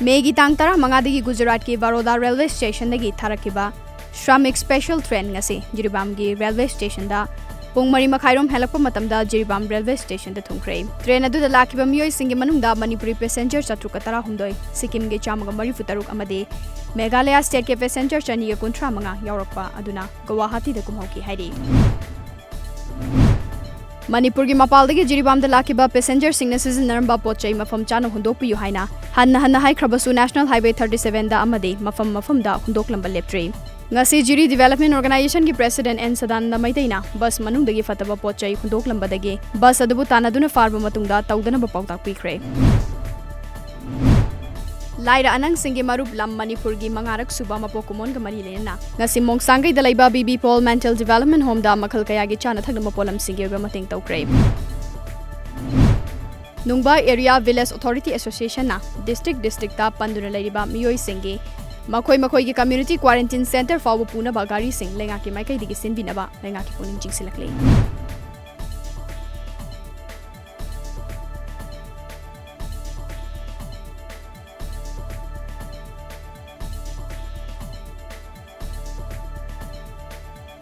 Maggi तांग तरा मंगादगी गुजरात की Baroda railway station दगी थारकिबा श्रमिक स्पेशल ट्रेन ngasi जिरीबाम की रेलवे स्टेशन दा पुंग मरी मखाइरोम हेलकप मतमदा जिरीबाम रेलवे स्टेशन दा थुंख्रे ट्रेन अदुदा लाखिबा मियोय सिंगी मनुंगदा मणिपुरी पैसेंजर चतुक तरा हुंदोय सिक्किम के चामग मरी फुतरुक अमदे मेघालय स्टेट के पैसेंजर चनी के कुंट्रा मंगा यावरकपा अदुना गुवाहाटी दा कुमहौकी हाइरी मणिपुर की मपालदगी जिरीबाम दा लाखिबा पैसेंजर सिंगना सिजनरबा पोचै मफम चाना हुंदोकपियु हाइना हन्ना हाइख्रबसु नेशनल हाईवे 37 दा अमदे मफम दा हुंदोकलंबा लेप्ट्रे ngasi jiri development organization ki president en sadan na maitaina bus manung dagi fataba pochai khundok lamba dagi bus adubu tanaduna farba matungda tawdana ba pautak pikre laira anang singi marup lam manipur gi mangarak suba mapokumon ga mari lena ngasi mongsangai dalaiba bb paul mental development home da makhal kaya gi chana thakna mapolam singi ba mating tawkre nungba area village authority association na district ta panduna lairiba miyoi singi मखोई की community quarantine centre फाव पुना बागारी सिंह लेंगा की माइकई दिगी सिन बिनबा लेंगा की पुनिंग जिंगसिलकले